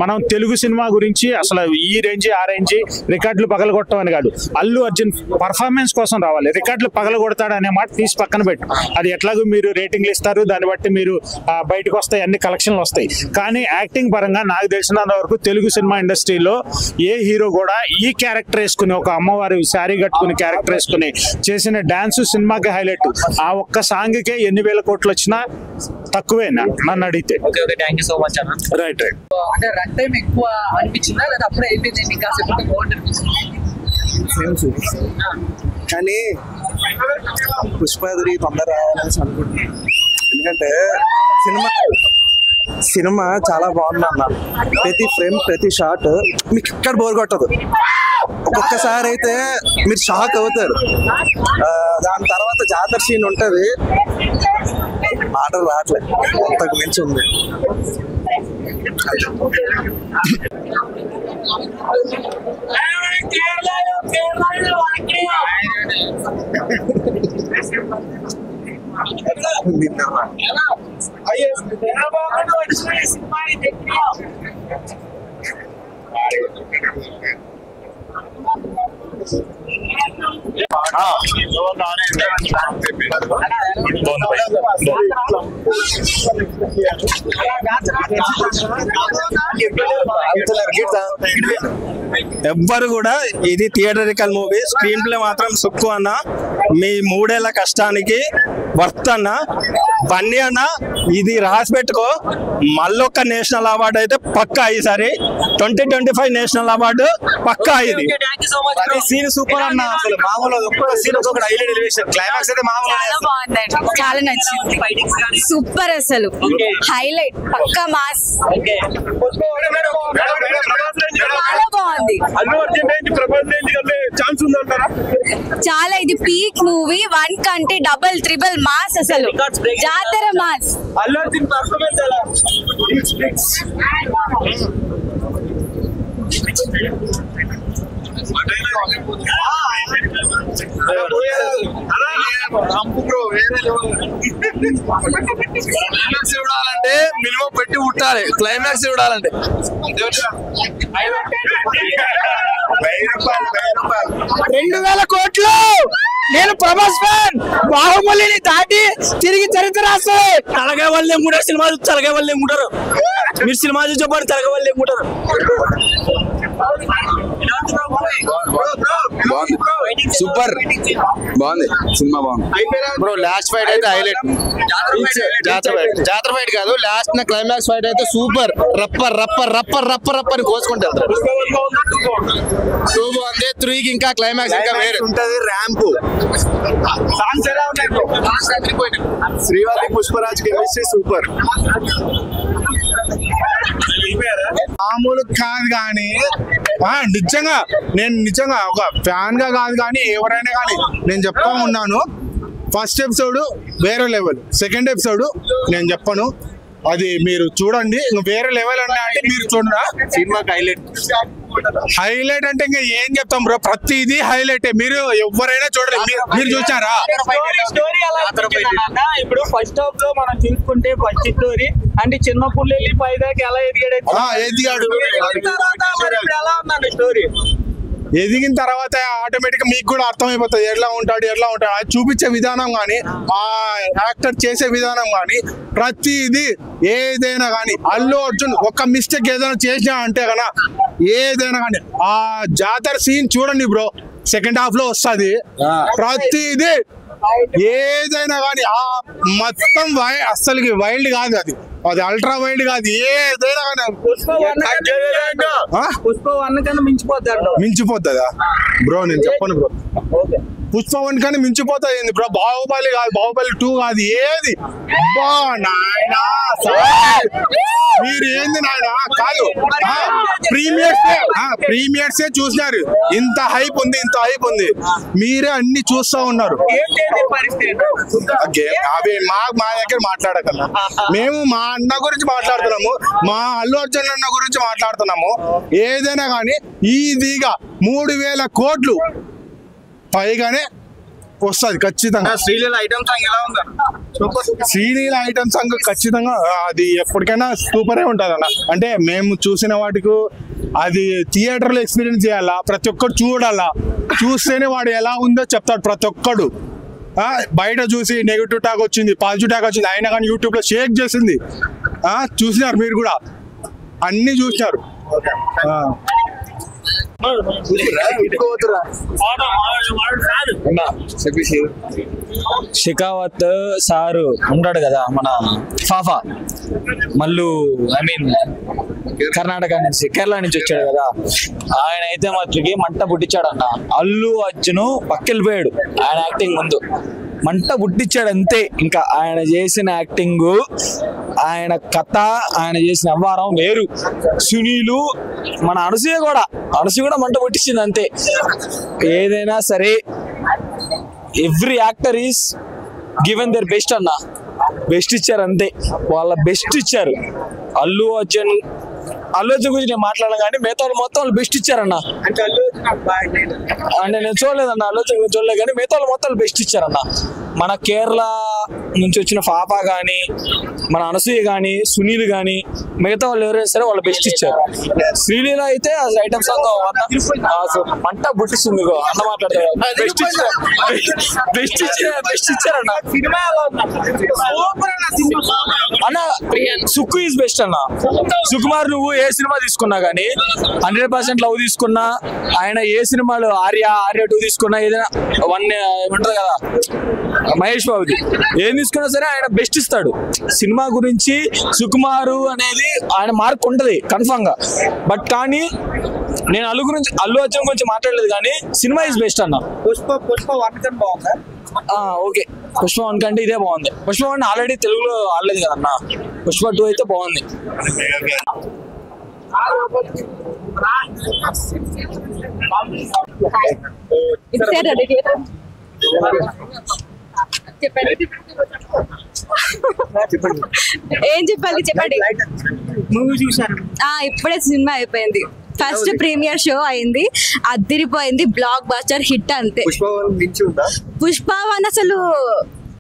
మనం తెలుగు సినిమా గురించి అసలు ఈ రేంజ్ ఆ రేంజ్ రికార్డులు పగలగొట్టడం అని కాదు, అల్లు అర్జున్ పర్ఫార్మెన్స్ కోసం రావాలి. రికార్డులు పగలగొడతాడు అనే మాట తీసి పక్కన పెట్టు, అది ఎట్లాగో మీరు రేటింగ్లు ఇస్తారు, దాన్ని బట్టి మీరు బయటకు వస్తాయి, అన్ని కలెక్షన్లు వస్తాయి. కానీ యాక్టింగ్ పరంగా నాకు తెలిసినంత వరకు తెలుగు సినిమా ఇండస్ట్రీలో ఏ హీరో కూడా ఈ క్యారెక్టర్ వేసుకుని, ఒక అమ్మవారి శారీ కట్టుకుని క్యారెక్టర్ వేసుకుని చేసిన డాన్స్ సినిమాకి హైలైట్. ఆ ఒక్క సాంగ్కే ఎన్ని వేల కోట్లు వచ్చినా తక్కువేనా నన్ను అడిగితే. Right right. అంటే రన్ టైం ఎక్కువ అనిపించిందా లేదా అప్పుడే అయిపోయింది ఇంకా కానీ పుష్ప3 తొందర రావాలని అనుకుంటున్నాను. ఎందుకంటే సినిమా చాలా బాగుంది అన్న. ప్రతి ఫ్రేమ్ ప్రతి షాట్ మీకు ఇక్కడ బోర్ కొట్టదు. ఒక్కొక్కసారి అయితే మీరు షాక్ అవుతారు. దాని తర్వాత జాతర సీన్ ఉంటుంది, మాటలు రావట్లేదు, అంతకు మించి ఉంది. ఎవ్వరు కూడా ఇది థియేటరికల్ మూవీ, స్క్రీన్ ప్లే మాత్రం సుక్కు అన్న. మీ 3 ఏళ్ల కష్టానికి వర్త్ అన్న. బన్నీ అన్న ఇది రాసి పెట్టుకో, మళ్ళొక్క నేషనల్ అవార్డు అయితే పక్కా. ఈసారి 2025 నేషనల్ అవార్డు పక్కా. ఇది సీన్ సూపర్ అన్న. అసలు మామూలు ఒక్కొక్క సీన్ ఒక్కొక్క హైలైట్ ఎలివేషన్, క్లైమాక్స్ అయితే మామూలు చాలా నచ్చింది, సూపర్ అసలు హైలైట్ పక్కా మాస్, చాలా బాగుంది. చాలా ఇది పీక్ మూవీ, 1 కంటే డబుల్ ట్రిపుల్ మాస్, అసలు జాతర మాస్. చూడాలంటే మినిమం పెట్టి పుట్టాలి, క్లైమాక్స్ చూడాలంటే 2000 కోట్లు. నేను ప్రభాస్ ఫ్యాన్. బాహుబలిని దాటి తిరిగి చరిత్ర రాస్తాయి. తలగే వాళ్ళే మూడారు సినిమా చూసి తలగే వాళ్ళే మూడారు. మీరు సినిమా చూసి చెప్పండి, తలగే వాళ్ళే మూడారు. సూపర్ బాగుంది సినిమా, బాగుంది బ్రో. లాస్ట్ ఫైట్ అయితే హైలైట్. జాతర ఫైట్ కాదు, లాస్ట్ నా క్లైమాక్స్ ఫైట్ అయితే super. Wrapper wrapper wrapper wrapper wrapper అని కోసుకుంటారు. 2 బాగుంది, 3కి ఇంకా క్లైమాక్స్ ఇంకా వేరే ఉంటది. ర్యాంప్ శ్రీవారి పుష్పరాజ్ కెమిస్ట్రీ సూపర్. మామూలు కాదు కానీ నిజంగా ఒక ఫ్యాన్ గా కాదు కానీ ఎవరైనా కానీ నేను చెప్తా ఉన్నాను, ఫస్ట్ ఎపిసోడ్ వేరే లెవెల్, సెకండ్ ఎపిసోడ్ నేను చెప్పను, అది మీరు చూడండి. వేరే లెవెల్ అంటే మీరు చూడరా సినిమాకి హైలైట్ అంటే ఇంకా ఏం చెప్తాం బ్రో, ప్రతిదీ హైలైట్. మీరు ఎవరైనా చూడండి, మీరు చూసారా? ఇప్పుడు ఫస్ట్ హాఫ్ లో మనం చూసుకుంటే ఫస్ట్ స్టోరీ అంటే చిన్న పుల్లెల్లి పైదాకా ఎలా ఎదిగాడు ఎలా ఉందండి స్టోరీ. ఎదిగిన తర్వాత ఆటోమేటిక్ మీకు కూడా అర్థమైపోతుంది ఎట్లా ఉంటాడు అది చూపించే విధానం కానీ, ఆ యాక్టర్ చేసే విధానం కానీ, ప్రతిదీ ఏదైనా కానీ అల్లు అర్జున్ ఒక్క మిస్టేక్ ఏదైనా చేసినా అంటే కన్నా ఏదైనా కానీ ఆ జాతర సీన్ చూడండి బ్రో, సెకండ్ హాఫ్ లో వస్తుంది. ప్రతిదీ ఏదైనా కానీ ఆ మొత్తం అస్సలకి వైల్డ్ కాదు, అది అల్ట్రా వైల్డ్ కాదు, ఏదైనా కానీ మించిపోతుందా బ్రో? నేను చెప్పను బ్రో, పుష్ప 1 కానీ మించిపోతుంది బ్రో. బాహుబలి కాదు, బాహుబలి 2 కాదు, ఏది మీరు ఏంది నాయన కాదు. ప్రీమియర్స్ చూసినారు, ఇంత హైప్ ఉంది, మీరే అన్ని చూస్తా ఉన్నారు. అవి మా దగ్గర మాట్లాడకన్నా, మేము మా అన్న గురించి మాట్లాడుతున్నాము, మా అల్లు అర్జున్ అన్న గురించి మాట్లాడుతున్నాము. ఏదైనా కానీ ఈజీగా 3000 కోట్లు పైగానే వస్తుంది ఖచ్చితంగా. శ్రీలీల ఐటమ్ సాంగ్ ఎలా ఉందా? శ్రీలీల ఐటమ్ సాంగ్ ఖచ్చితంగా అది ఎప్పటికైనా సూపరే ఉంటుంది అన్న. అంటే మేము చూసిన వాటికి అది థియేటర్లో ఎక్స్పీరియన్స్ చేయాలా, ప్రతి ఒక్కరు చూడాలా, చూస్తేనే వాడు ఎలా ఉందో చెప్తాడు ప్రతి ఒక్కడు. బయట చూసి నెగిటివ్ టాక్ వచ్చింది, పాజిటివ్ టాక్ వచ్చింది, అయినా కానీ యూట్యూబ్లో షేక్ చేసింది. చూసినారు మీరు కూడా, అన్ని చూసినారు. షెకావత్ సారు ఉంటాడు కదా మన ఫాఫా మల్లు, ఐ మీన్ కర్ణాటక నుంచి, కేరళ నుంచి వచ్చాడు కదా, ఆయన అయితే మట్టికి మంట పుట్టించాడు అన్న. అల్లు అర్జున్ పక్కెళ్ళిపోయాడు ఆయన యాక్టింగ్ ముందు, మంట పుట్టించాడు అంతే. ఇంకా ఆయన చేసిన యాక్టింగ్, ఆయన కథ, ఆయన చేసిన వ్యవహారం వేరు. సునీలు, మన అనసూయ కూడా మంట పుట్టించింది అంతే. ఏదైనా సరే every actor is given their best అన్న, బెస్ట్ ఇచ్చారు అంతే, వాళ్ళ బెస్ట్ ఇచ్చారు. అల్లు అర్జున్ గురించి నేను మాట్లాడను కానీ మిగతా వాళ్ళు మొత్తం వాళ్ళు బెస్ట్ ఇచ్చారన్న. అంటే నేను చూడలేదన్న, అల్లు అర్జున్ గురించి చూడలేదు కానీ మిగతా వాళ్ళు మొత్తం బెస్ట్ ఇచ్చారన్న. మన కేరళ నుంచి వచ్చిన ఫాఫా కానీ, మన అనసూయ కానీ, సునీల్ కానీ, మిగతా వాళ్ళు ఎవరైనా సరే వాళ్ళు బెస్ట్ ఇచ్చారు. శ్రీలీల అయితే అసలు ఐటమ్ సాంగ్ మంట బుట్టిస్తుంది అన్న మాట్లాడతారు. బెస్ట్ ఇచ్చారన్న. అన్న సుక్కు ఈజ్ బెస్ట్ అన్న. సుకుమార్ నువ్వు ఏ సినిమా తీసుకున్నా కానీ 100% లవ్ తీసుకున్నా, ఆయన ఏ సినిమాలు ఆర్య 2 తీసుకున్నా, ఏదైనా 1 ఏమంటారు కదా మహేష్ బాబుది ఏం తీసుకున్నా సరే ఆయన బెస్ట్ ఇస్తాడు. సినిమా గురించి సుకుమారు అనేది ఆయన మార్క్ ఉంటది కన్ఫర్మ్ గా. బట్ కానీ నేను అల్లు అర్జున్ గురించి మాట్లాడలేదు కానీ సినిమా ఈజ్ బెస్ట్ అన్న. పుష్ప 1 బాగుందా? ఓకే, పుష్ప 1 కంటే ఇదే బాగుంది. పుష్ప 1 ఆల్రెడీ తెలుగులో ఆడలేదు కదన్న, పుష్ప 2 అయితే బాగుంది. ఏం చెప్పాలి చెప్పండి. మూవీ చూసారు? ఇప్పుడే సినిమా అయిపోయింది, ఫస్ట్ ప్రీమియర్ షో అయింది, అదిరిపోయింది, బ్లాక్ బస్టర్ హిట్ అంతే. పుష్ప 1 అసలు